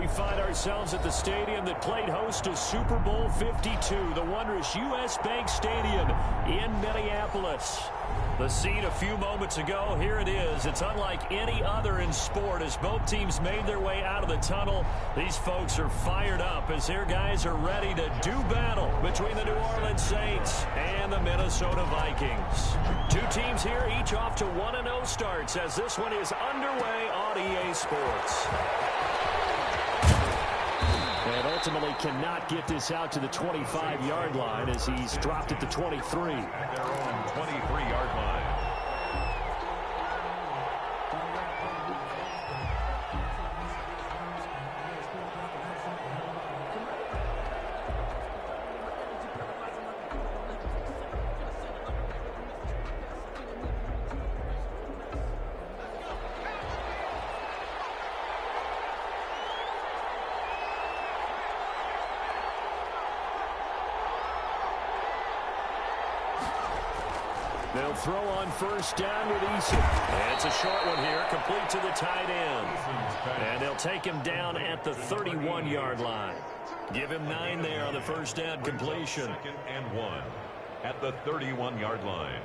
We find ourselves at the stadium that played host to Super Bowl 52, the wondrous U.S. Bank Stadium in Minneapolis. The scene a few moments ago, here it is. It's unlike any other in sport as both teams made their way out of the tunnel. These folks are fired up as their guys are ready to do battle between the New Orleans Saints and the Minnesota Vikings. Two teams here, each off to 1-0 starts as this one is underway on EA Sports. And ultimately cannot get this out to the 25-yard line as he's dropped at the 23. At their own 23-yard line. They'll throw on first down with Eason. And it's a short one here, complete to the tight end. And they'll take him down at the 31-yard line. Give him 9 there on the first down completion. 2nd and 1 at the 31-yard line.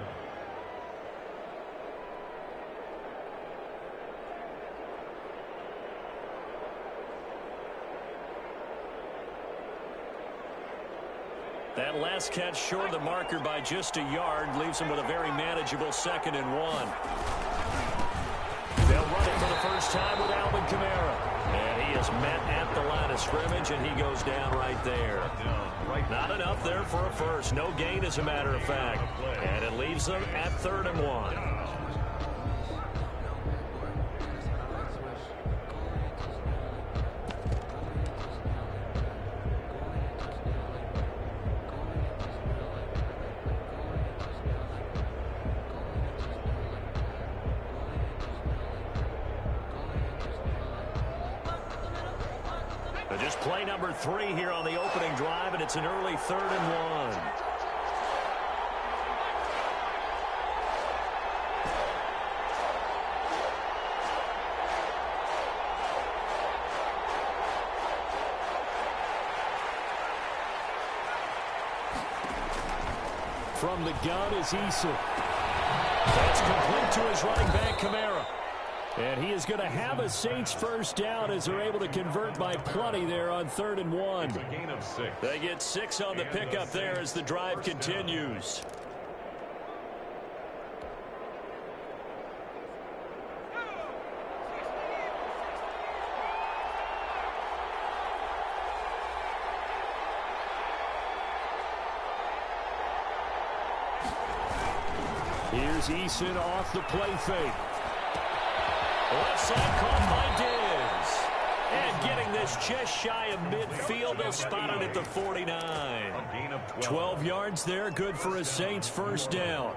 That last catch short of the marker by just a yard leaves him with a very manageable 2nd and 1. They'll run it for the first time with Alvin Kamara. And he is met at the line of scrimmage, and he goes down right there. Not enough there for a first. No gain, as a matter of fact. And it leaves them at 3rd and 1. Just play number 3 here on the opening drive, and it's an early 3rd and 1. From the gun is Eason. That's complete to his running back, Kamara. And he is going to have a Saints first down as they're able to convert by plenty there on 3rd and 1. A gain of 6. They get 6 on the pickup there as the drive continues. Here's Eason off the play fake. Left side caught by Diggs. And getting this just shy of midfield, they'll spot it at the 49. A gain of 12 yards there, good for a Saints first down.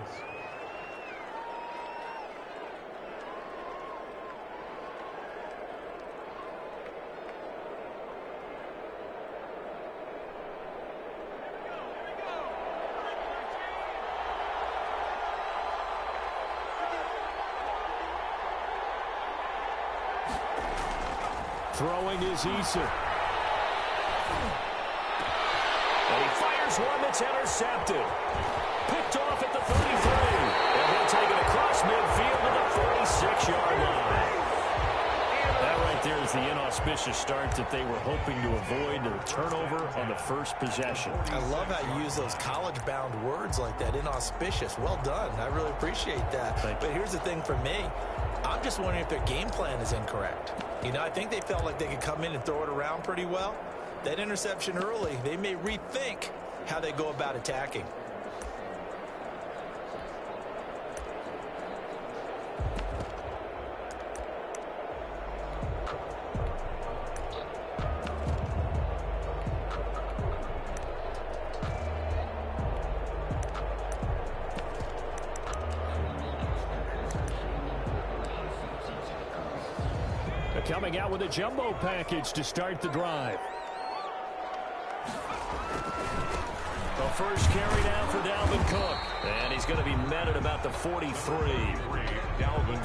Throwing is Eason. And he fires one that's intercepted. Picked off at the 33. And he'll take it across midfield to the 46-yard line. That right there is the inauspicious start that they were hoping to avoid, the turnover on the first possession. I love how you use those college-bound words like that, inauspicious. Well done. I really appreciate that. But here's the thing for me. I'm just wondering if their game plan is incorrect. You know, I think they felt like they could come in and throw it around pretty well. That interception early, they may rethink how they go about attacking. Coming out with a jumbo package to start the drive. The first carry down for Dalvin Cook. And he's going to be met at about the 43.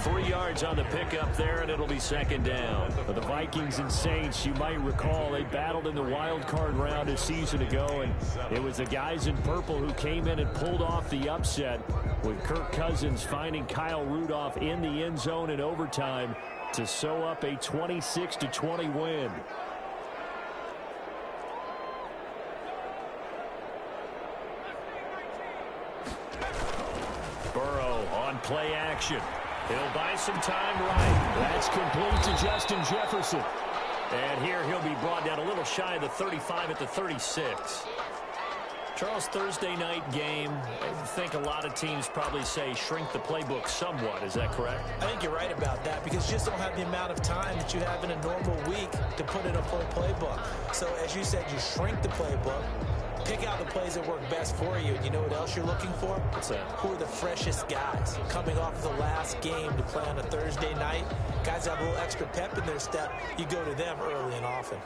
3 yards on the pickup there, and it'll be second down. For the Vikings and Saints, you might recall they battled in the wild card round a season ago, and it was the guys in purple who came in and pulled off the upset, with Kirk Cousins finding Kyle Rudolph in the end zone in overtime to sew up a 26-20 win. Burrow on play action. He'll buy some time right. That's complete to Justin Jefferson. And here he'll be brought down a little shy of the 35 at the 36. Charles, Thursday night game, I think a lot of teams probably say shrink the playbook somewhat. Is that correct? I think you're right about that because you just don't have the amount of time that you have in a normal week to put in a full playbook. So as you said, you shrink the playbook. Pick out the plays that work best for you. You know what else you're looking for? What's that? Who are the freshest guys coming off of the last game to play on a Thursday night? Guys have a little extra pep in their step. You go to them early and often.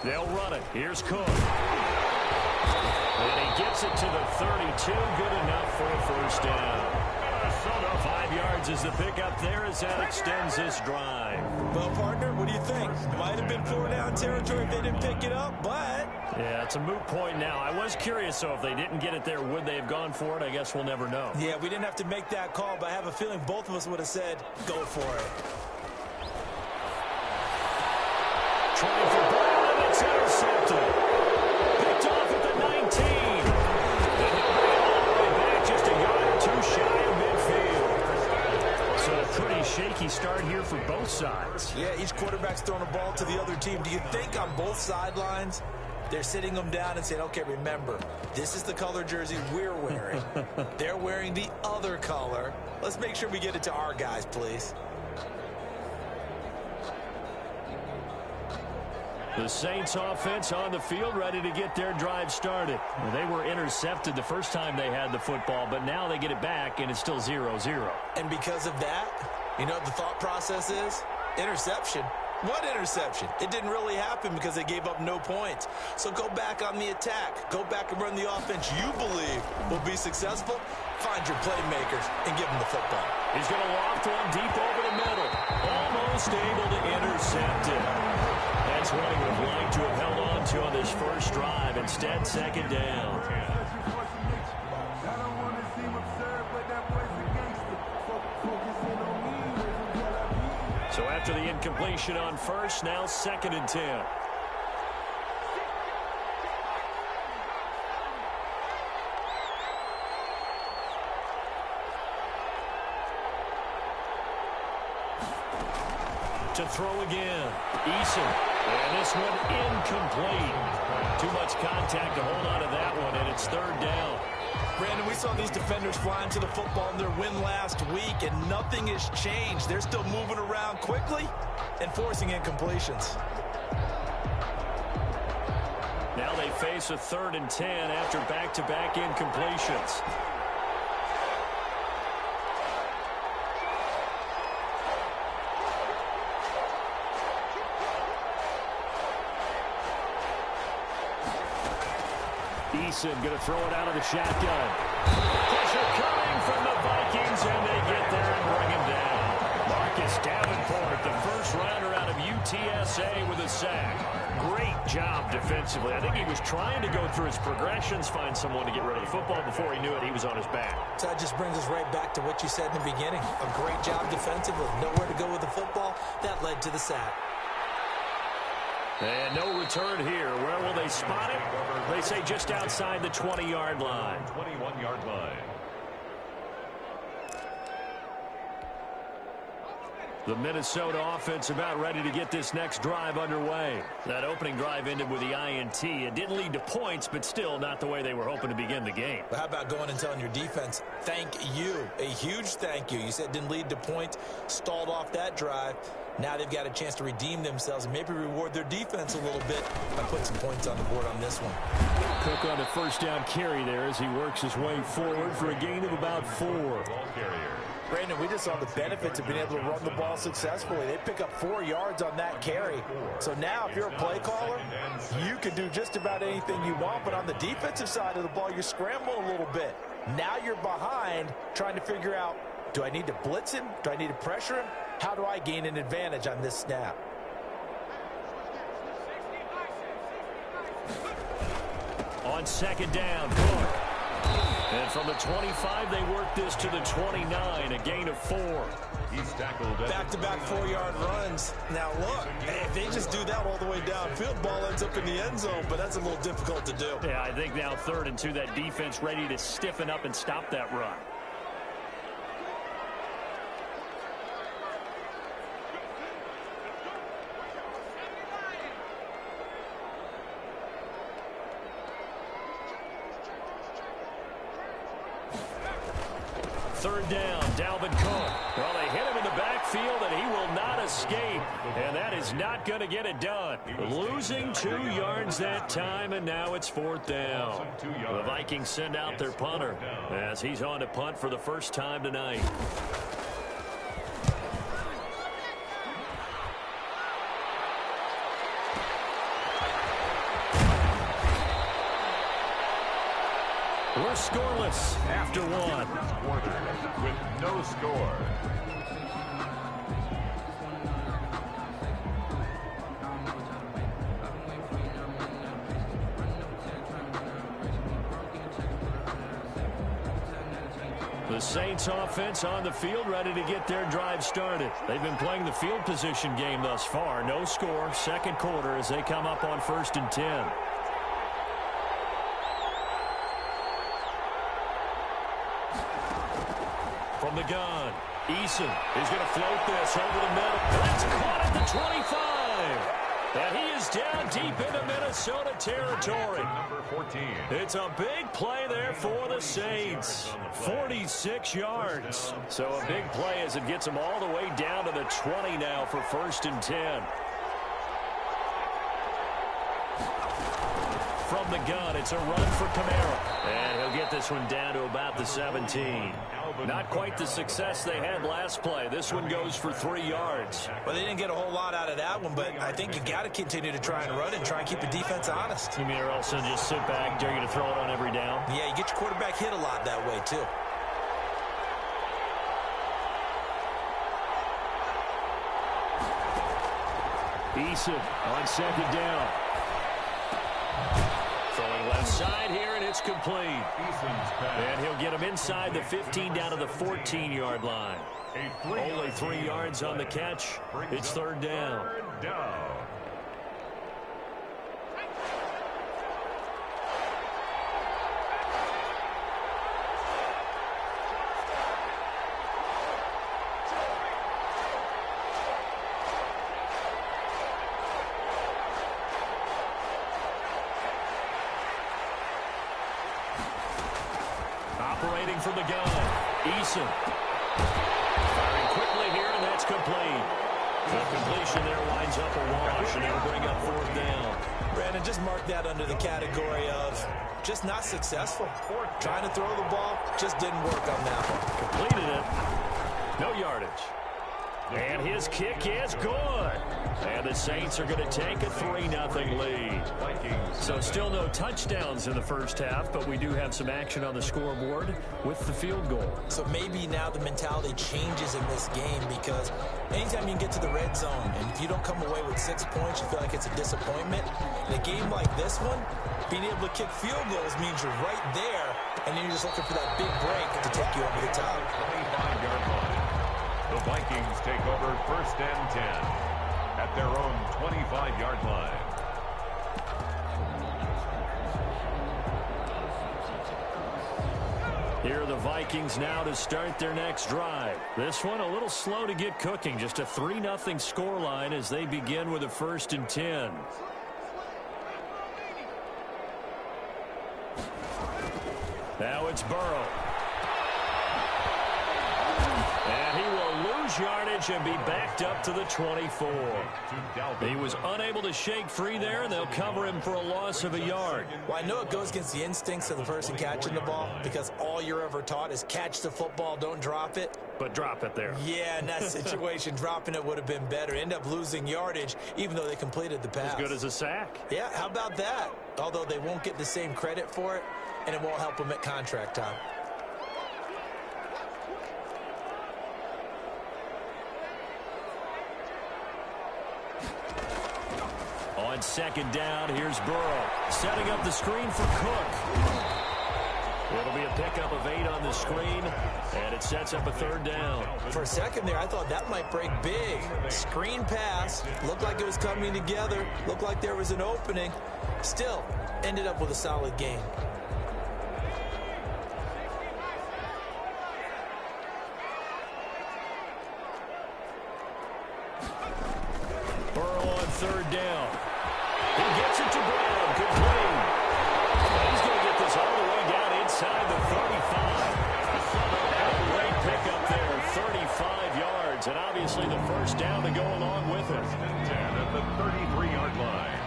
They'll run it. Here's Cook. And he gets it to the 32. Good enough for a first down. 5 yards is the pickup there as that extends this drive. Well, partner, what do you think? Might have been 4-down territory if they didn't pick it up, but... Yeah, it's a moot point now. I was curious, so if they didn't get it there, would they have gone for it? I guess we'll never know. Yeah, we didn't have to make that call, but I have a feeling both of us would have said, go for it. Trying for Brown, and it's intercepted. Picked off at the 19. And he'll bring it all the way back just a yard or two shy of midfield. So a pretty shaky start here for both sides. Yeah, each quarterback's throwing a ball to the other team. Do you think on both sidelines they're sitting them down and saying, okay, remember, this is the color jersey we're wearing. They're wearing the other color. Let's make sure we get it to our guys, please. The Saints offense on the field ready to get their drive started. They were intercepted the first time they had the football, but now they get it back, and it's still 0-0. And because of that, you know what the thought process is? Interception. What interception? It didn't really happen because they gave up no points. So go back on the attack. Go back and run the offense you believe will be successful. Find your playmakers and give them the football. He's going to loft one deep over the middle. Almost able to intercept it. That's what he would have liked to have held on to on this first drive. Instead, second down. So after the incompletion on first, now 2nd and 10. To throw again. Eason. And this one incomplete. Too much contact to hold on to that one, and it's 3rd down. Brandon, we saw these defenders flying to the football in their win last week, and nothing has changed. They're still moving around quickly and forcing incompletions. Now they face a 3rd and 10 after back-to-back incompletions. Eason going to throw it out of the shotgun. Pressure coming from the Vikings, and they get there and bring him down. Marcus Davenport, the first rounder out of UTSA with a sack. Great job defensively. I think he was trying to go through his progressions, find someone to get rid of the football. Before he knew it, he was on his back. So that just brings us right back to what you said in the beginning. A great job defensively. Nowhere to go with the football. That led to the sack. And no return here. Where will they spot it? They say just outside the 20-yard line. 21-yard line. The Minnesota offense about ready to get this next drive underway. That opening drive ended with the INT. It didn't lead to points, but still not the way they were hoping to begin the game. But how about going and telling your defense, thank you, a huge thank you. You said it didn't lead to points, stalled off that drive. Now they've got a chance to redeem themselves and maybe reward their defense a little bit by putting some points on the board on this one. Cook on the first down carry there as he works his way forward for a gain of about 4. Ball carrier. Brandon, we just saw the benefits of being able to run the ball successfully. They pick up 4 yards on that carry. So now if you're a play caller, you can do just about anything you want. But on the defensive side of the ball, you scramble a little bit. Now you're behind trying to figure out, do I need to blitz him? Do I need to pressure him? How do I gain an advantage on this snap? On second down, Cook. And from the 25, they work this to the 29, a gain of 4. He's tackled. Back-to-back 4-yard runs. Now, look, if they just do that all the way downfield, ball ends up in the end zone, but that's a little difficult to do. Yeah, I think now 3rd and 2, that defense ready to stiffen up and stop that run. Third down, Dalvin Cook. Well, they hit him in the backfield, and he will not escape. And that is not going to get it done. Losing 2 yards that time, and now it's 4th down. The Vikings send out their punter as he's on to punt for the first time tonight. We're scoreless after 1. Quarter with no score. The Saints offense on the field, ready to get their drive started. They've been playing the field position game thus far. No score, second quarter as they come up on 1st and 10. From the gun, Eason is going to float this over the middle. That's caught at the 25. And he is down deep into Minnesota territory. Number 14. It's a big play there for the Saints. 46 yards. So a big play as it gets them all the way down to the 20 now for 1st and 10. From the gun, it's a run for Kamara. And he'll get this one down to about the 17. Not quite the success they had last play. This one goes for 3 yards. Well, they didn't get a whole lot out of that one, but I think you got to continue to try and run and try and keep the defense honest. You mean or else they'll just sit back, dare you to throw it on every down? Yeah, you get your quarterback hit a lot that way, too. Eason on second down. Throwing left side here, and it's complete. And he'll get him inside the 15 down to the 14-yard line. Only 3 yards on the catch. It's 3rd down. Operating from the gun, Eason. Firing quickly here, and that's complete. The completion there winds up a wash, and it'll bring up 4th down. Brandon, just mark that under the category of just not successful. Trying to throw the ball, just didn't work on that one. Completed it. No yardage. And his kick is good. And the Saints are going to take a 3-0 lead. So still no touchdowns in the first half, but we do have some action on the scoreboard with the field goal. So maybe now the mentality changes in this game because anytime you can get to the red zone, and if you don't come away with 6 points, you feel like it's a disappointment. In a game like this one, being able to kick field goals means you're right there, and then you're just looking for that big break to take you over the top. 25-yard line. The Vikings take over 1st and 10 at their own 25-yard line. Here are the Vikings now to start their next drive. This one a little slow to get cooking. Just a 3-0 scoreline as they begin with a 1st and 10. Now it's Burrow. And he will lose lose yardage and be backed up to the 24. He was unable to shake free there, and they'll cover him for a loss of a yard. Well, I know it goes against the instincts of the person catching the ball because all you're ever taught is catch the football, don't drop it. But drop it there. Yeah, in that situation, dropping it would have been better. End up losing yardage, even though they completed the pass. As good as a sack. Yeah, how about that? Although they won't get the same credit for it, and it won't help them at contract time. On second down, here's Burrow. Setting up the screen for Cook. It'll be a pickup of 8 on the screen, and it sets up a third down. For a second there, I thought that might break big. Screen pass. Looked like it was coming together. Looked like there was an opening. Still, ended up with a solid gain. Burrow on third down. He gets it to Brown. Good play. He's going to get this all the way down inside the 35. Great pickup there, 35 yards, and obviously the first down to go along with it. 10 at the 33-yard line.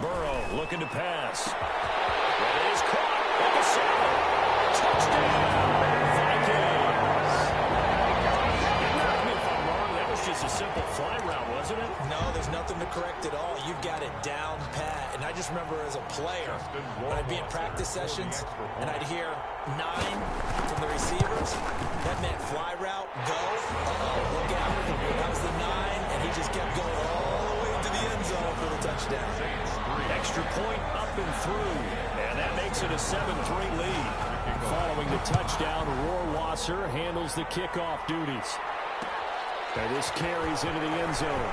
Burrow looking to pass. That is caught at the 7. Touchdown, Vikings. Correct me if I'm wrong, that was just a simple fly route, wasn't it? No, there's nothing to correct at all. You've got it down pat. And I just remember as a player, when I'd be in practice sessions and I'd hear 9 from the receivers, that meant fly route, go. Look out. That was the 9, and he just kept going all the way to the end zone for the touchdown. Extra point up and through, and that makes it a 7-3 lead. Following the touchdown, Rohrwasser handles the kickoff duties. And this carries into the end zone.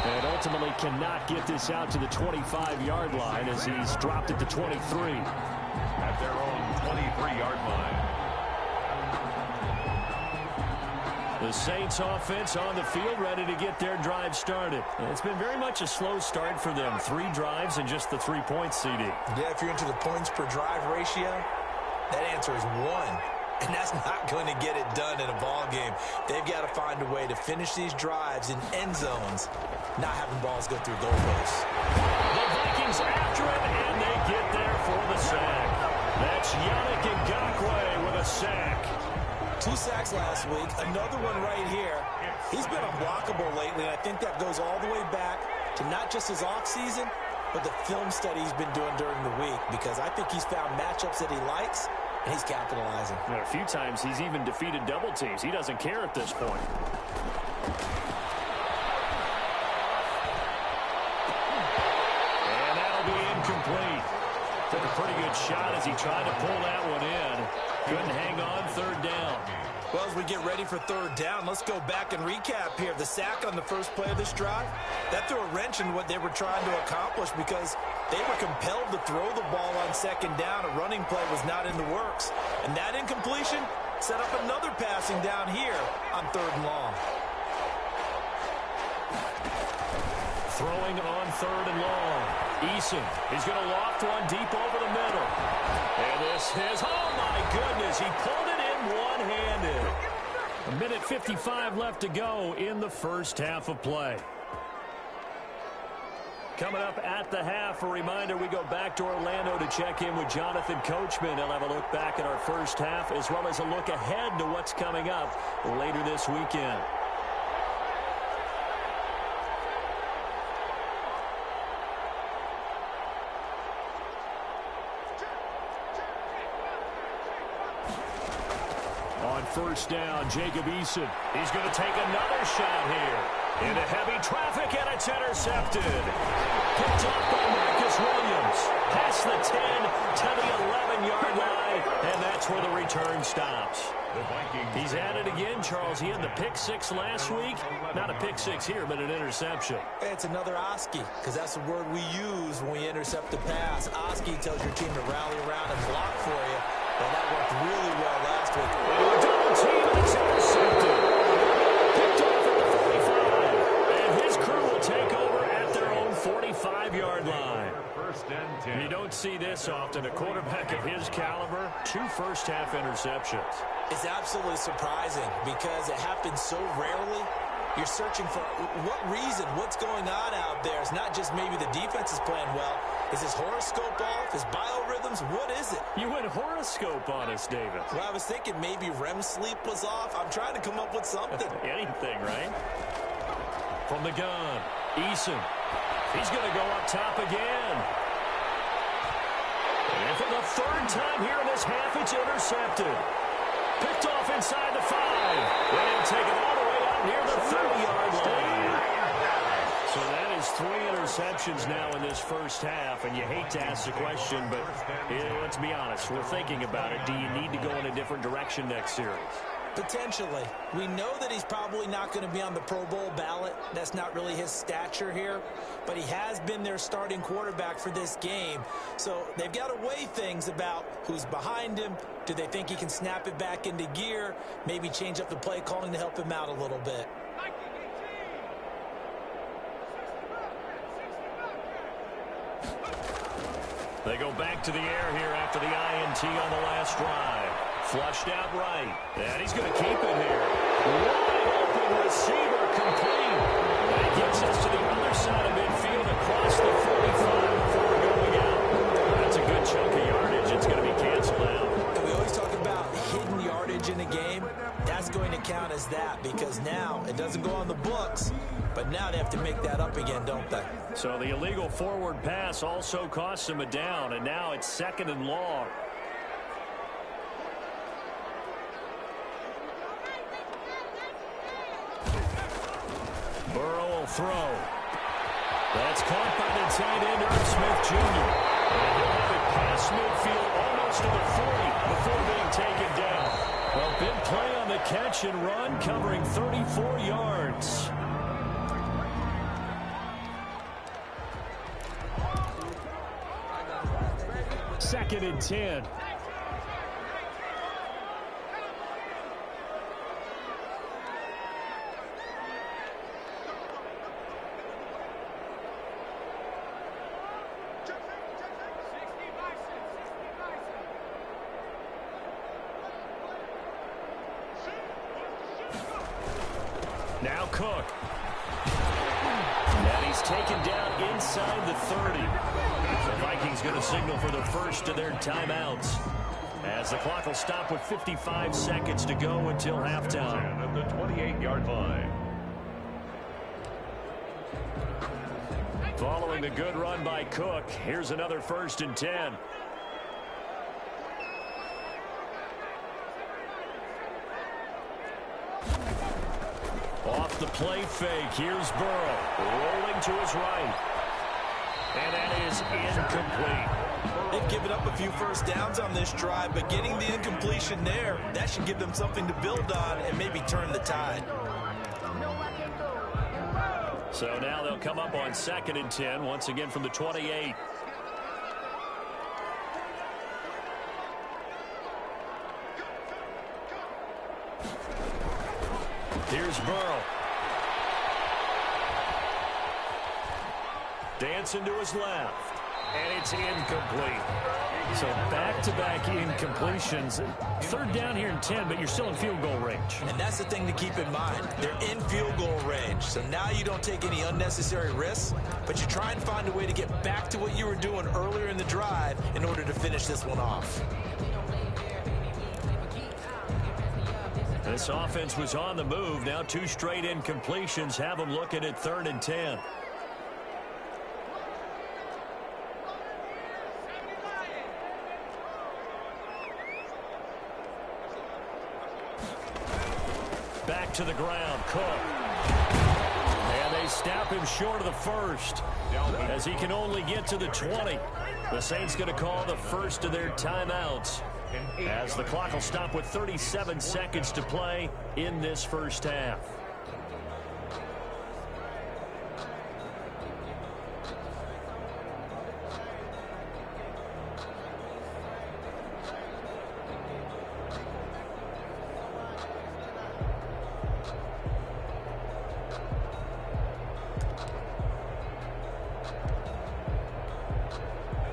And ultimately cannot get this out to the 25-yard line as he's dropped it to 23. At their own 23-yard line. The Saints offense on the field ready to get their drive started. And it's been very much a slow start for them. 3 drives and just the 3 points, CD. Yeah, if you're into the points per drive ratio, that answer is 1. And that's not going to get it done in a ball game. They've got to find a way to finish these drives in end zones, not having balls go through goalposts. The Vikings after him, and they get there for the sack. That's Yannick Ngakoue with a sack. 2 sacks last week, another one right here. He's been unblockable lately, and I think that goes all the way back to not just his offseason, but the film study he's been doing during the week, because I think he's found matchups that he likes, and he's capitalizing. And a few times he's even defeated double teams. He doesn't care at this point. And that'll be incomplete. Took a pretty good shot as he tried to pull that one in. Couldn't hang on, third down. Well, as we get ready for third down, let's go back and recap here. The sack on the first play of this drive, that threw a wrench in what they were trying to accomplish because they were compelled to throw the ball on second down. A running play was not in the works. And that incompletion set up another passing down here on third and long. Throwing on third and long. Eason, he's going to loft one deep over the middle. And this is, oh my goodness, he pulled it in one-handed. 1:55 left to go in the first half of play. Coming up at the half, a reminder, we go back to Orlando to check in with Jonathan Coachman. He'll have a look back at our first half as well as a look ahead to what's coming up later this weekend. On first down, Jacob Eason. He's going to take another shot here. Into heavy traffic, and it's intercepted. Picked up by Marcus Williams. Past the 10 to the 11-yard line, and that's where the return stops. He's at it again, Charles. He had the pick 6 last week. Not a pick 6 here, but an interception. It's another Oski, because that's the word we use when we intercept the pass. Oski tells your team to rally around and block for you. Well, that worked really well last week. Double team, and it's intercepted. Picked off at the 45. And his crew will take over at their own 45 25-yard line. First and 10. You don't see this often. A quarterback of his caliber, 2 first-half interceptions. It's absolutely surprising because it happens so rarely. You're searching for what reason, what's going on out there. It's not just maybe the defense is playing well. Is his horoscope off? His biorhythms? What is it? You went horoscope on us, David. Well, I was thinking maybe REM sleep was off. I'm trying to come up with something. Anything, right? From the gun, Eason. He's going to go up top again. And for the 3rd time here in this half, it's intercepted. Picked off inside the 5. And he'll take it all the way out near the 30-yard line. So that is 3 interceptions now in this first half. And you hate to ask the question, but let's be honest. We're thinking about it. Do you need to go in a different direction next series? Potentially. We know that he's probably not going to be on the Pro Bowl ballot. That's not really his stature here. But he has been their starting quarterback for this game. So they've got to weigh things about who's behind him. Do they think he can snap it back into gear? Maybe change up the play calling to help him out a little bit. They go back to the air here after the INT on the last drive. Flushed out right. And he's going to keep it here. Wide open receiver complete. And it gets us to the other side of midfield across the 45 before we're going out. That's a good chunk of yardage. It's going to be canceled out. And we always talk about hidden yardage in a game. That's going to count as that because now it doesn't go on the books, but now they have to make that up again, don't they? So the illegal forward pass also costs him a down, and now it's 2nd and long. Burrow will throw. That's caught by the tight end, Irv Smith Jr. And he'll have it past midfield almost to the 40 before being taken down. Well, big play on the catch and run, covering 34 yards. Second and 10. Now Cook. And he's taken down inside the 30. The Vikings going to signal for the first of their timeouts as the clock will stop with 55 seconds to go until halftime. At the 28-yard line. Following the good run by Cook, here's another 1st and 10. Off the play fake, here's Burrow, rolling to his right. And that is incomplete. They've given up a few first downs on this drive, but getting the incompletion there, that should give them something to build on and maybe turn the tide. So now they'll come up on 2nd and 10, once again from the 28. Here's Burrow. Dancing to his left. And it's incomplete. So back-to-back incompletions. 3rd down here and 10, but you're still in field goal range. And that's the thing to keep in mind. They're in field goal range. So now you don't take any unnecessary risks, but you try and find a way to get back to what you were doing earlier in the drive in order to finish this one off. This offense was on the move. Now 2 straight incompletions have them looking at 3rd and 10. Back to the ground, Cook. And they snap him short of the 1st as he can only get to the 20. The Saints going to call the first of their timeouts as the clock will stop with 37 seconds to play in this first half.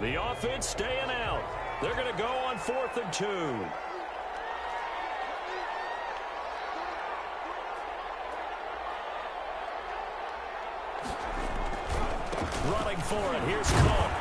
The offense staying out. They're going to go on 4th and 2. Running for it. Here's Cook.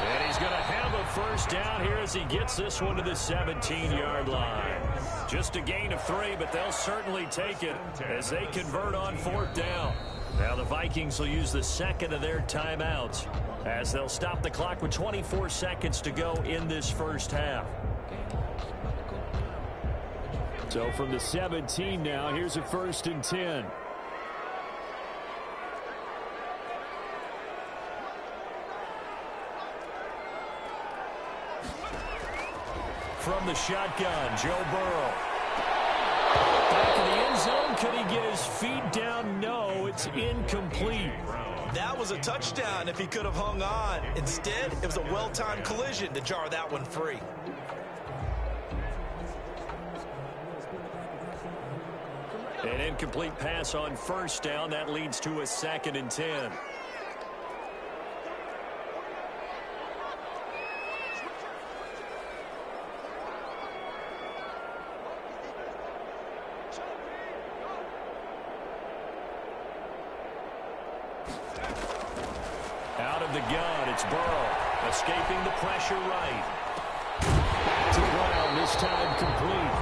And he's going to have a first down here as he gets this one to the 17-yard line. Just a gain of 3, but they'll certainly take it as they convert on 4th down. Now the Vikings will use the second of their timeouts as they'll stop the clock with 24 seconds to go in this first half. So from the 17 now, here's a 1st and 10. From the shotgun, Joe Burrow. Back in the end zone. Could he get his feet down? No, it's incomplete. That was a touchdown if he could have hung on. Instead, it was a well-timed collision to jar that one free. An incomplete pass on 1st down. That leads to a 2nd and 10. Out of the gun, it's Burrow. Escaping the pressure right. Back to Brown, this time complete.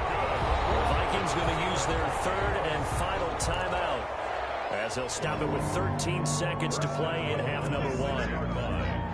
The Vikings going to use their 3rd and final timeout as they'll stop it with 13 seconds to play in half number 1.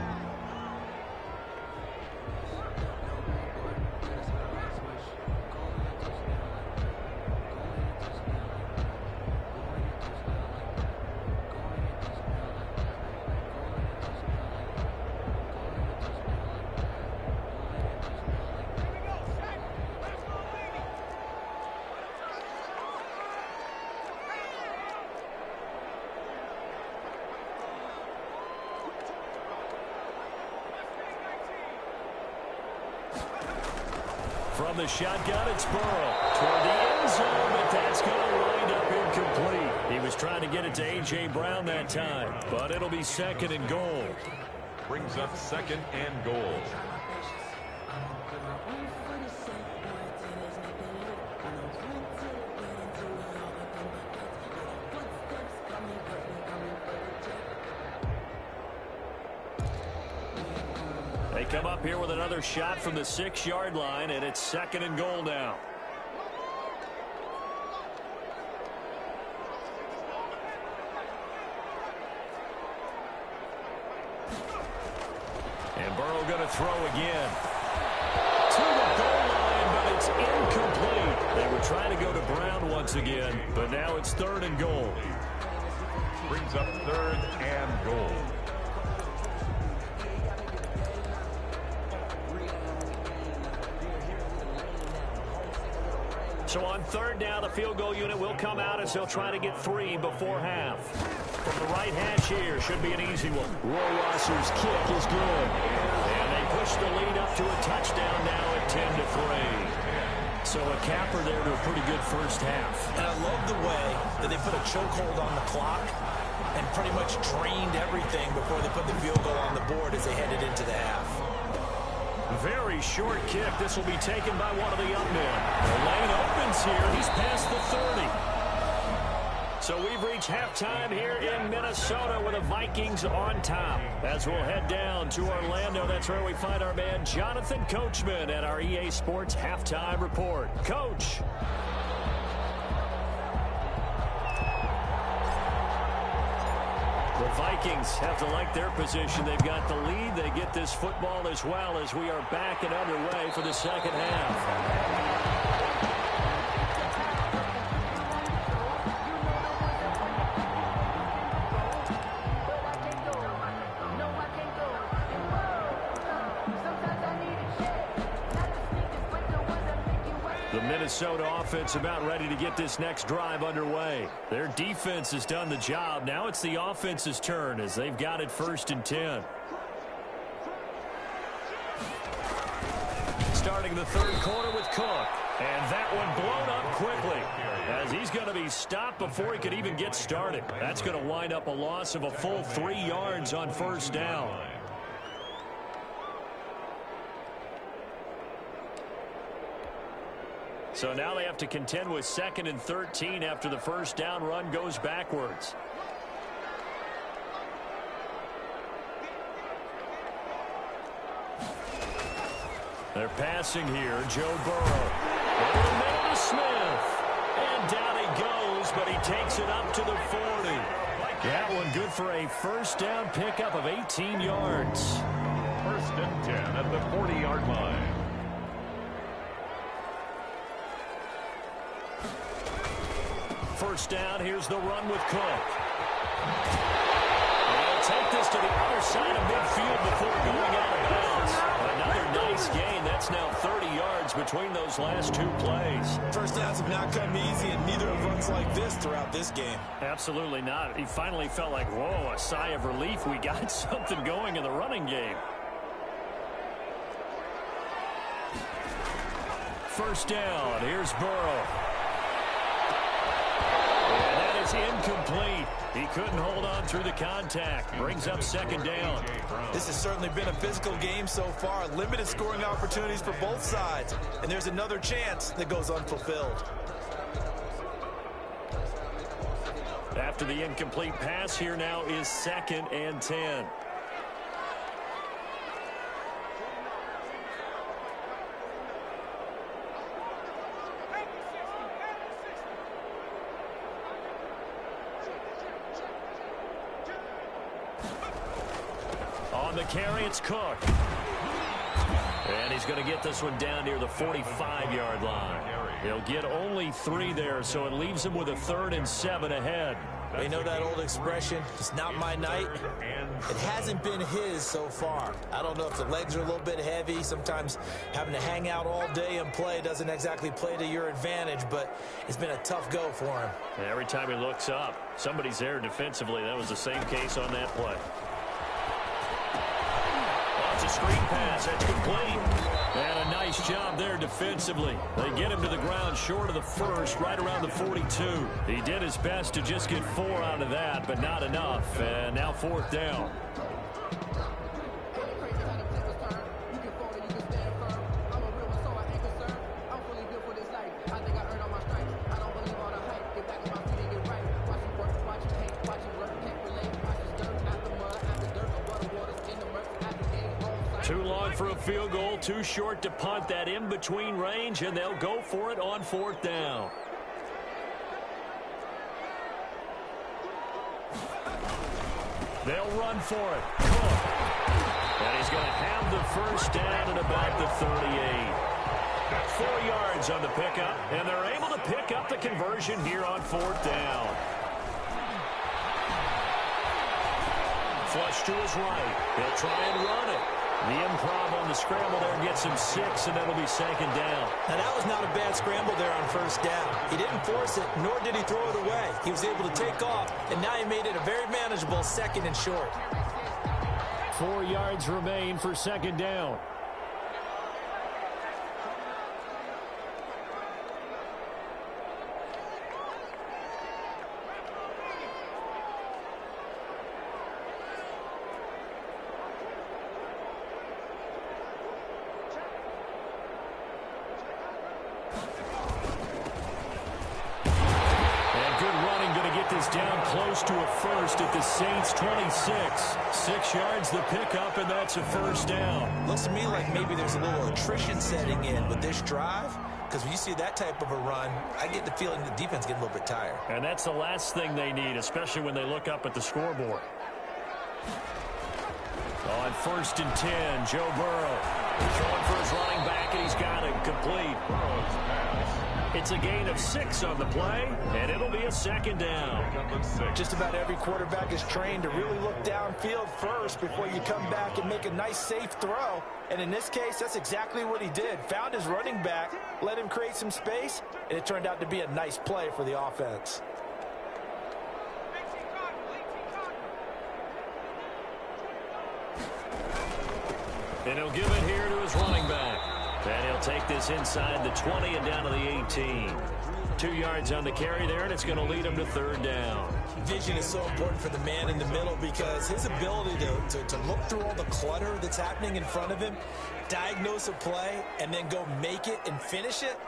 From the shotgun, it's Burrow. Toward the end zone, but that's going to wind up incomplete. He was trying to get it to A.J. Brown that time, but it'll be 2nd and goal. Brings up 2nd and goal. They come up here with another shot from the 6-yard line, and it's 2nd and goal now. And Burrow going to throw again. To the goal line, but it's incomplete. They were trying to go to Brown once again, but now it's 3rd and goal. Brings up 3rd and goal. So on 3rd down, the field goal unit will come out as they'll try to get 3 before half. From the right hash here, should be an easy one. Rohrwasser's kick is good. And they push the lead up to a touchdown now at 10-3. So a capper there to a pretty good first half. And I love the way that they put a chokehold on the clock and pretty much drained everything before they put the field goal on the board as they headed into the half. Very short kick. This will be taken by one of the young men. The lane opens here. He's past the 30. So we've reached halftime here in Minnesota with the Vikings on top. As we'll head down to Orlando, that's where we find our man Jonathan Coachman at our EA Sports Halftime Report. Coach. The Vikings have to like their position. They've got the lead. They get this football as well as we are back and underway for the second half. The Minnesota offense about ready to get this next drive underway. Their defense has done the job. Now it's the offense's turn as they've got it 1st and 10. Starting the 3rd quarter with Cook. And that one blown up quickly as he's going to be stopped before he could even get started. That's going to wind up a loss of a full 3 yards on 1st down. So now they have to contend with 2nd and 13 after the first down run goes backwards. They're passing here. Joe Burrow. Over the middle to Smith. And down he goes, but he takes it up to the 40. That one good for a first down pickup of 18 yards. 1st and 10 at the 40-yard line. First down, here's the run with Cook. They'll take this to the other side of midfield before going out of bounds. Another nice gain. That's now 30 yards between those last 2 plays. First downs have not come easy, and neither have runs like this throughout this game. Absolutely not. He finally felt like, whoa, a sigh of relief. We got something going in the running game. First down, here's Burrow. And that is incomplete. He couldn't hold on through the contact. Brings up 2nd down. This has certainly been a physical game so far. Limited scoring opportunities for both sides. And there's another chance that goes unfulfilled. After the incomplete pass, here now is 2nd and 10. On the carry, it's Cook. And he's going to get this one down near the 45-yard line. He'll get only 3 there, so it leaves him with a 3rd and 7 ahead. You know that old expression, it's not my night. It hasn't been his so far. I don't know if the legs are a little bit heavy. Sometimes having to hang out all day and play doesn't exactly play to your advantage, but it's been a tough go for him. And every time he looks up, somebody's there defensively. That was the same case on that play. It's a screen pass. That's complete. And a nice job there defensively. They get him to the ground short of the first, right around the 42. He did his best to just get 4 out of that, but not enough. And now 4th down. Too long for a field goal, too short to punt. That in-between range, and they'll go for it on 4th down. They'll run for it. Cook. And he's going to have the first down at about the 38. 4 yards on the pickup, and they're able to pick up the conversion here on 4th down. Flush to his right. He'll try and run it. The improv on the scramble there gets him 6, and that'll be 2nd down. Now, that was not a bad scramble there on 1st down. He didn't force it, nor did he throw it away. He was able to take off, and now he made it a very manageable 2nd and short. 4 yards remain for 2nd down. Down close to a first at the Saints' 26. 6 yards the pickup, and that's a first down. Looks to me like maybe there's a little attrition setting in with this drive, because when you see that type of a run, I get the feeling the defense getting a little bit tired. And that's the last thing they need, especially when they look up at the scoreboard. On 1st and 10, Joe Burrow throwing for his running back, and he's got it complete. It's a gain of 6 on the play, and it'll be a 2nd down. Just about every quarterback is trained to really look downfield first before you come back and make a nice, safe throw. And in this case, that's exactly what he did. Found his running back, let him create some space, and it turned out to be a nice play for the offense. And he'll give it here to his running back. And he'll take this inside the 20 and down to the 18. 2 yards on the carry there, and it's going to lead him to 3rd down. Vision is so important for the man in the middle because his ability to look through all the clutter that's happening in front of him, diagnose a play, and then go make it and finish it,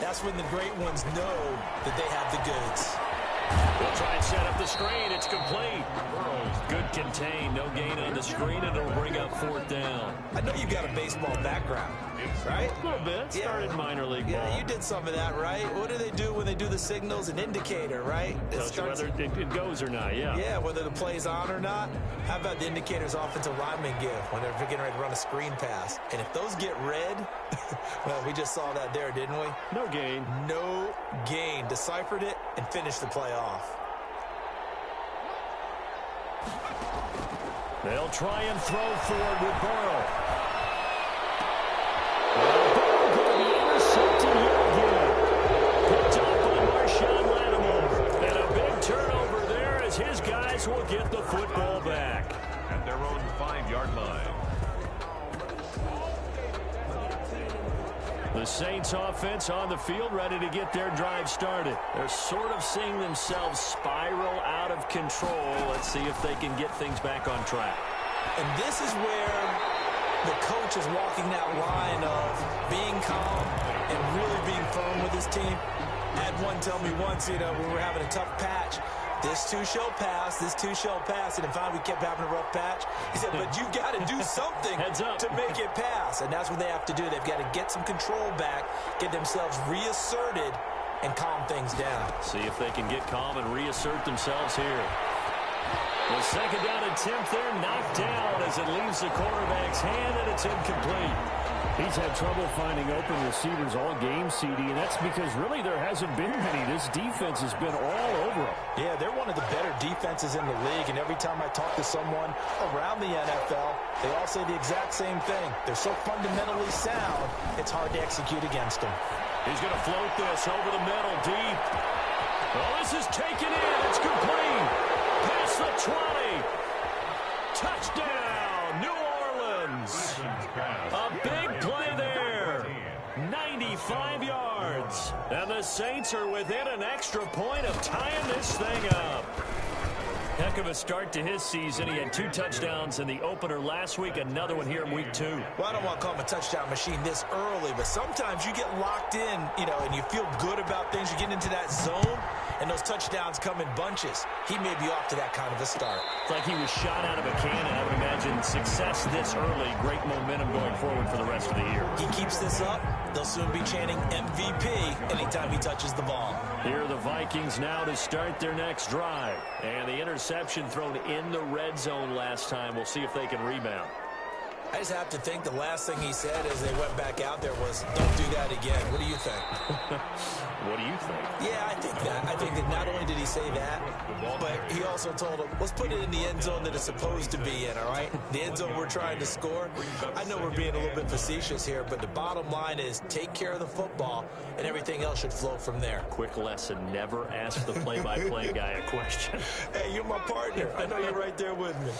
That's when the great ones know that they have the goods. They'll try and set up the screen. It's complete. Good contain. No gain on the screen, and it'll bring up 4th down. I know you've got a baseball background, right? A little bit. Started minor league ball. Yeah, you did some of that, right? What do they do when they do the signals? An indicator, right? Tells you whether it goes or not, yeah. Yeah, whether the play's on or not. How about the indicators offensive linemen give when they're getting ready to run a screen pass? And if those get red, well, we just saw that there, didn't we? No gain. No gain. Deciphered it and finished the play off. They'll try and throw forward with Burrow. Going to be intercepted yet again. Picked up by Marshawn Lattimore. And a big turnover there as his guys will get the football back. At their own 5-yard line. The Saints offense on the field ready to get their drive started. They're sort of seeing themselves spiral out of control. Let's see if they can get things back on track. And this is where the coach is walking that line of being calm and really being firm with his team. I had one tell me once, when we were having a tough patch, this too shall pass, this too shall pass. And finally we kept having a rough patch. He said, but you got to do something to make it pass. And that's what they have to do. They've got to get some control back, get themselves reasserted, and calm things down. See if they can get calm and reassert themselves here. The second down attempt there knocked down as it leaves the quarterback's hand, and it's incomplete. He's had trouble finding open receivers all game, CD, and that's because really there hasn't been many. This defense has been all over them. Yeah, they're one of the better defenses in the league, and every time I talk to someone around the NFL, they all say the exact same thing. They're so fundamentally sound, it's hard to execute against them. He's going to float this over the middle, deep. Oh, this is taken in. It's complete. Past the 20. Touchdown, New Orleans. A big play there. 95 yards. And the Saints are within an extra point of tying this thing up. Heck of a start to his season. He had 2 touchdowns in the opener last week, another one here in week 2. Well, I don't want to call him a touchdown machine this early, but sometimes you get locked in, and you feel good about things. You get into that zone, and those touchdowns come in bunches. He may be off to that kind of a start. It's like he was shot out of a cannon. I would imagine success this early, great momentum going forward for the rest of the year. He keeps this up, they'll soon be chanting MVP anytime he touches the ball. Here are the Vikings now to start their next drive. And the interception thrown in the red zone last time. We'll see if they can rebound. I just have to think the last thing he said as they went back out there was, don't do that again. What do you think? What do you think? Yeah, I think that. I think that not only did he say that, but he also told them, let's put it in the end zone that it's supposed to be in, all right? The end zone we're trying to score. I know we're being a little bit facetious here, but the bottom line is take care of the football, and everything else should flow from there. Quick lesson, never ask the play-by-play guy a question. Hey, you're my partner. I know you're right there with me.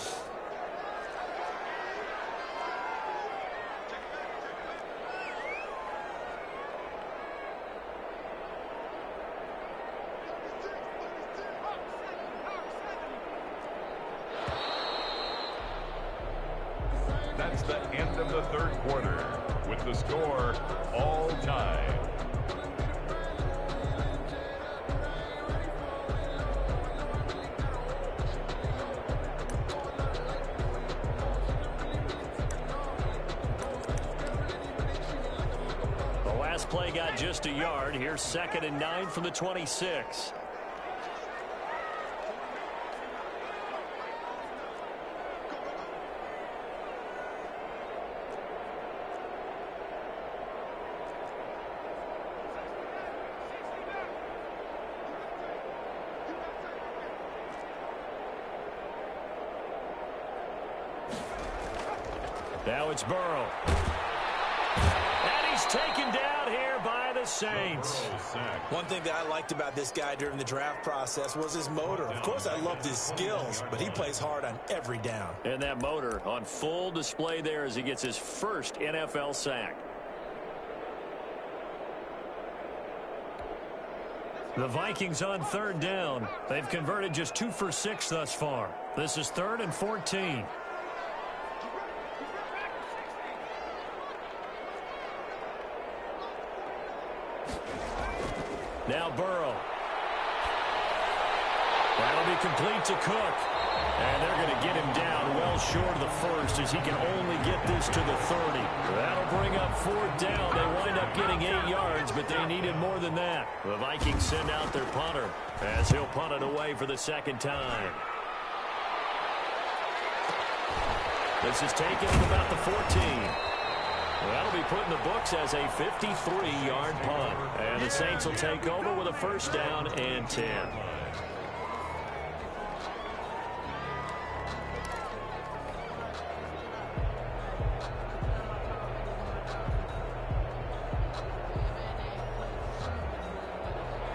That's the end of the third quarter, with the score all tied. The last play got just a yard. Here's 2nd and 9 from the 26. Now it's Burrow. And he's taken down here by the Saints. One thing that I liked about this guy during the draft process was his motor. Of course, I loved his skills, but he plays hard on every down. And that motor on full display there as he gets his first NFL sack. The Vikings on 3rd down. They've converted just 2 for 6 thus far. This is 3rd and 14. Now Burrow. That'll be complete to Cook. And they're going to get him down well short of the first as he can only get this to the 30. That'll bring up 4th down. They wind up getting 8 yards, but they needed more than that. The Vikings send out their punter as he'll punt it away for the 2nd time. This is taken at about the 14. That'll be put in the books as a 53-yard punt. And the Saints will take over with a 1st down and 10.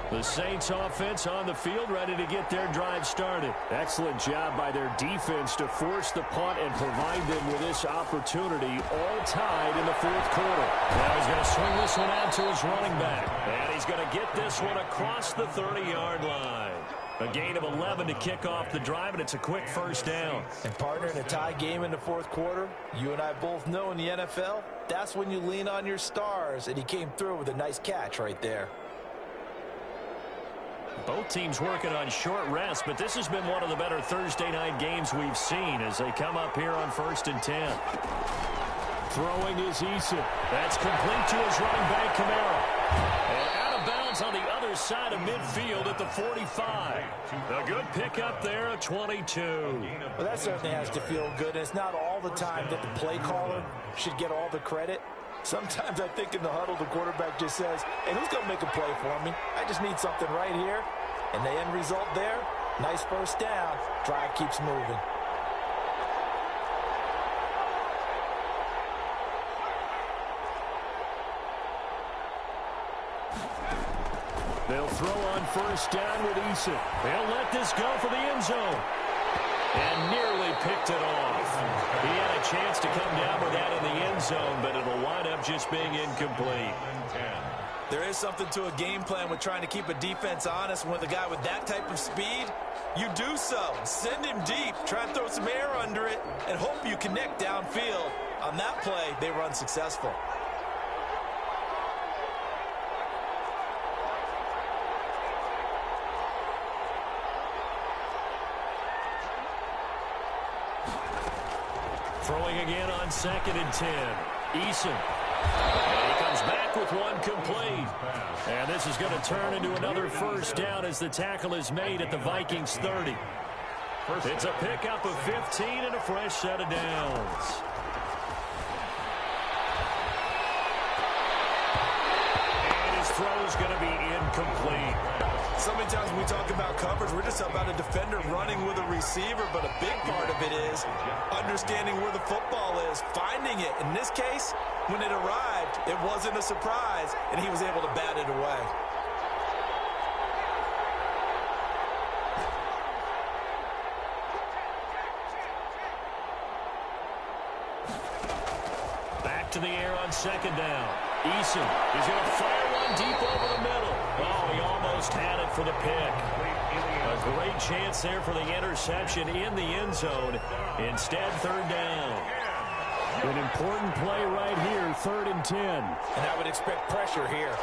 The Saints offense on the field, ready to get their drive started. Excellent job by their defense to force the punt and provide them with this opportunity, all tied in the 4th quarter. Now he's going to swing this one out to his running back. And he's going to get this one across the 30-yard line. A gain of 11 to kick off the drive, and it's a quick 1st down. And partner, in a tie game in the 4th quarter, you and I both know in the NFL, that's when you lean on your stars, and he came through with a nice catch right there. Both teams working on short rest, but this has been one of the better Thursday night games we've seen as they come up here on 1st and 10. Throwing is Eason. That's complete to his running back, Kamara. And out of bounds on the other side of midfield at the 45. A good pickup there at 22. Well, that certainly has to feel good. It's not all the time that the play caller should get all the credit. Sometimes I think in the huddle, the quarterback just says, hey, who's going to make a play for me? I just need something right here. And the end result there, nice 1st down. Drive keeps moving. They'll throw on 1st down with Eason. They'll let this go for the end zone. And nearly picked it off. He had a chance to come down with that in the end zone, but it'll wind up just being incomplete. There is something to a game plan with trying to keep a defense honest. With a guy with that type of speed, you do so. Send him deep. Try and throw some air under it and hope you connect downfield. On that play, they were unsuccessful. Throwing again on 2nd and 10. Eason. And he comes back with one complete. And this is going to turn into another 1st down as the tackle is made at the Vikings 30. It's a pickup of 15 and a fresh set of downs. And his throw's going to be incomplete. So many times when we talk about coverage, we're just about a defender running with a receiver, but a big part of it is understanding where the football is, finding it. In this case, when it arrived, it wasn't a surprise, and he was able to bat it away. Back to the air on 2nd down. Eason is going to fire one deep over the middle. Oh, he almost had it for the pick. A great chance there for the interception in the end zone. Instead, 3rd down. An important play right here, 3rd and 10. And I would expect pressure here.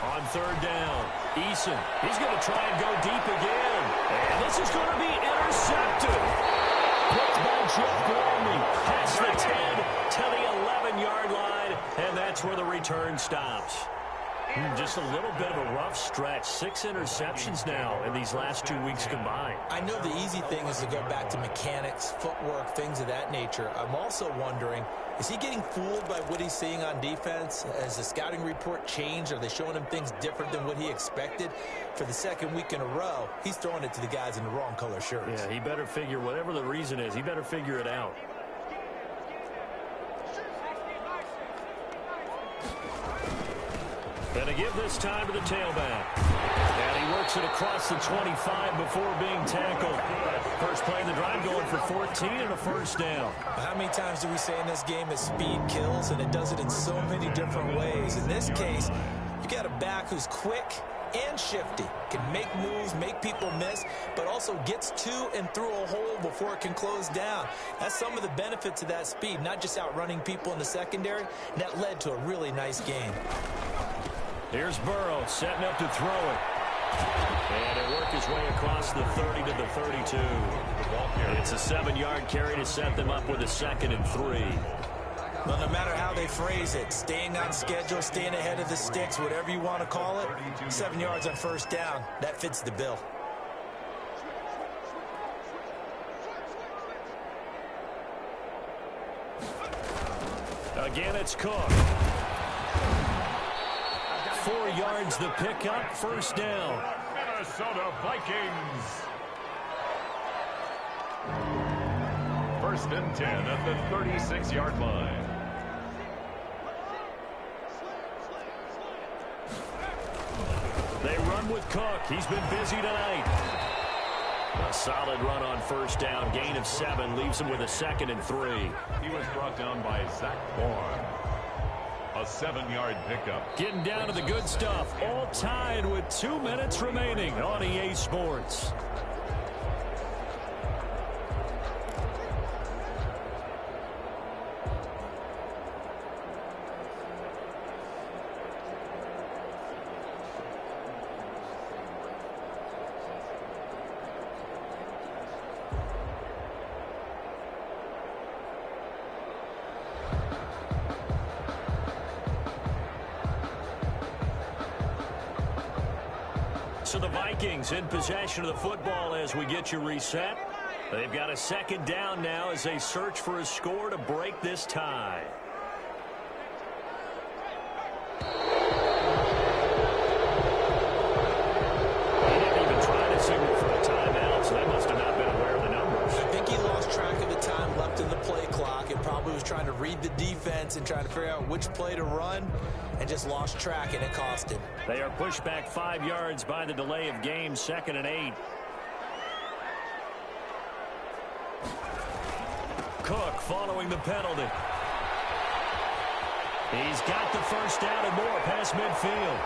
On 3rd down, Eason, he's going to try and go deep again. And this is going to be intercepted. Picked by Jeff Gormley. Past the 10 to the 11-yard line. And that's where the return stops. Just a little bit of a rough stretch. 6 interceptions now in these last 2 weeks combined. I know the easy thing is to go back to mechanics, footwork, things of that nature. I'm also wondering, is he getting fooled by what he's seeing on defense? Has the scouting report changed? Are they showing him things different than what he expected? For the 2nd week in a row, he's throwing it to the guys in the wrong color shirts. Yeah, he better figure, whatever the reason is, he better figure it out. And to give this time to the tailback. And he works it across the 25 before being tackled. First play of the drive going for 14 and a 1st down. How many times do we say in this game that speed kills, and it does it in so many different ways? In this case, you got a back who's quick, and shifty. Can make moves, make people miss, but also gets to and through a hole before it can close down. That's some of the benefits of that speed, not just outrunning people in the secondary. And that led to a really nice game. Here's Burrow setting up to throw it. And it worked his way across the 30 to the 32. It's a 7-yard carry to set them up with a 2nd and 3. Well, no matter how they phrase it, staying on schedule, staying ahead of the sticks, whatever you want to call it, 7 yards on first down, that fits the bill. Again, it's Cook. 4 yards the pickup, first down. Minnesota Vikings. 1st and 10 at the 36-yard line. They run with Cook. He's been busy tonight. A solid run on first down. Gain of 7 leaves him with a 2nd and 3. He was brought down by Zach Bourne. A 7-yard pickup. Getting down to the good stuff. All tied with 2 minutes remaining on EA Sports. So the Vikings in possession of the football as we get you reset. They've got a 2nd down now as they search for a score to break this tie. He didn't even try to signal for a timeout, so they must have not been aware of the numbers. I think he lost track of the time left in the play clock and probably was trying to read the defense and trying to figure out which play to run and just lost track, and it cost him. They are pushed back 5 yards by the delay of game, 2nd and 8. Cook following the penalty. He's got the first down and more past midfield.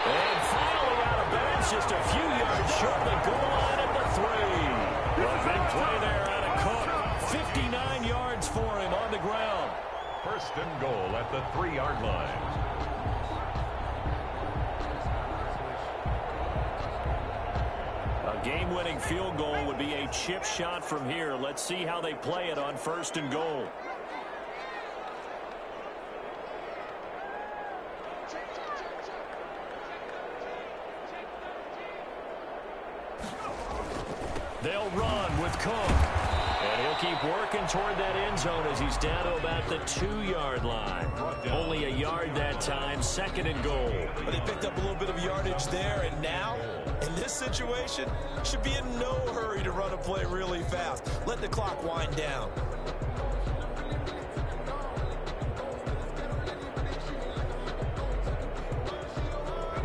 And finally out of bounds, just a few yards short of the goal line at the 3. A big play there out of Cook. 59 yards for him on the ground. 1st and goal at the 3-yard line. A game-winning field goal would be a chip shot from here. Let's see how they play it on 1st and goal. They'll run with Cook. And he'll keep working toward that end zone as he's down to about the 2-yard line. Only a yard that time, 2nd and goal. But they picked up a little bit of yardage there, and now, in this situation, should be in no hurry to run a play really fast. Let the clock wind down.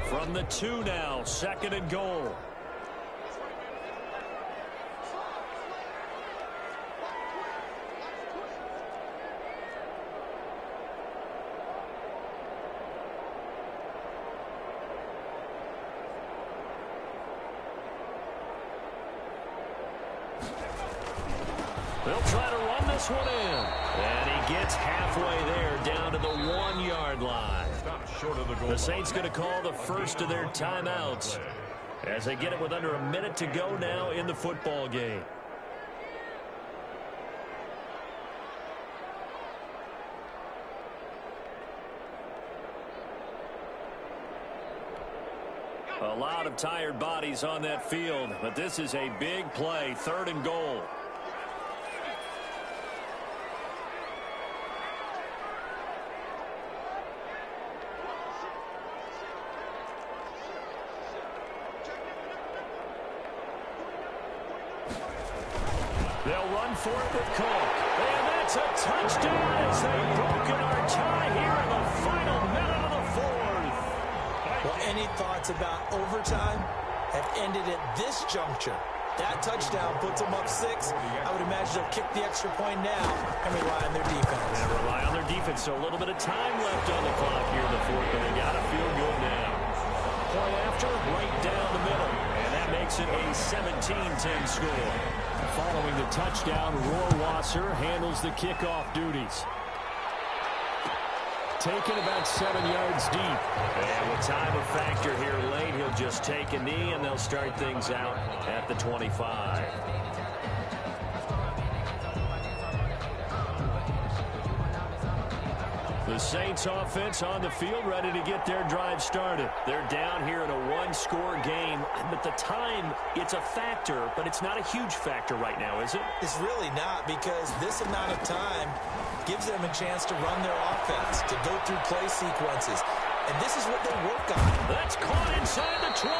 From the 2 now, 2nd and goal. They'll try to run this one in. And he gets halfway there, down to the 1-yard line. Short of the goal. The Saints going to call the first of their timeouts as they get it with under a minute to go now in the football game. A lot of tired bodies on that field, but this is a big play, 3rd and goal. They'll run for it with Cook. And that's a touchdown as they've broken our tie here in the final minute of the 4th. Well, any thoughts about overtime have ended at this juncture. That touchdown puts them up 6. I would imagine they'll kick the extra point now and rely on their defense. And rely on their defense. And so a little bit of time left on the clock here in the fourth, but they got to feel good now. Point after, right down the middle. And that makes it a 17-10 score. Following the touchdown, Rohrwasser handles the kickoff duties. Taken about 7 yards deep. And with time a factor here late, he'll just take a knee, and they'll start things out at the 25. The Saints offense on the field, ready to get their drive started. They're down here in a one-score game. But the time, it's a factor, but it's not a huge factor right now, is it? It's really not, because this amount of time gives them a chance to run their offense, to go through play sequences. And this is what they work on. That's caught inside the 20.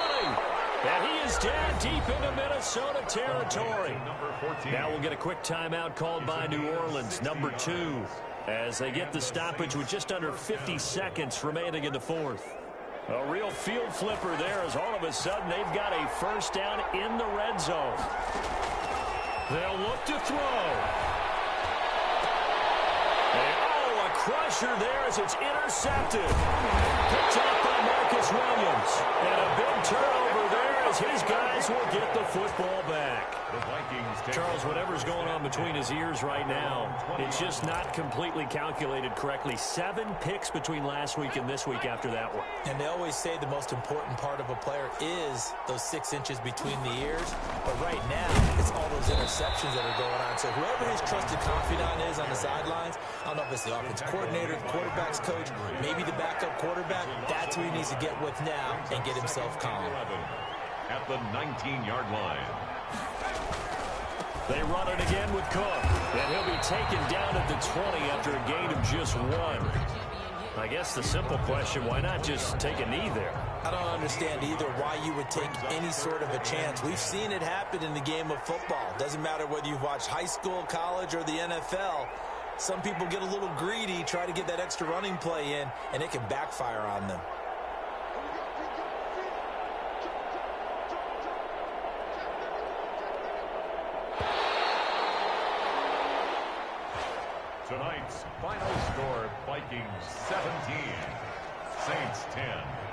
And he is down deep into Minnesota territory. Now we'll get a quick timeout called by New Orleans, number 2. As they get the stoppage with just under 50 seconds remaining in the fourth. A real field flipper there, as all of a sudden they've got a first down in the red zone. They'll look to throw. And, a crusher there as it's intercepted. Picked up by Marcus Williams. And a big turnover there as his guys will get the football back. The Vikings take Charles, whatever's going on between his ears right now, it's just not completely calculated correctly. 7 picks between last week and this week after that one. And they always say the most important part of a player is those 6 inches between the ears. But right now, it's all those interceptions that are going on. So whoever his trusted confidant is on the sidelines, I don't know if it's the offense coordinator, the quarterback's coach, maybe the backup quarterback, that's who he needs to get with now and get himself calm. at the 19-yard line. They run it again with Cook. And he'll be taken down at the 20 after a gain of just 1. I guess the simple question, why not just take a knee there? I don't understand either why you would take any sort of a chance. We've seen it happen in the game of football. Doesn't matter whether you've watched high school, college, or the NFL. Some people get a little greedy, try to get that extra running play in, and it can backfire on them. Tonight's final score, Vikings 17, Saints 10.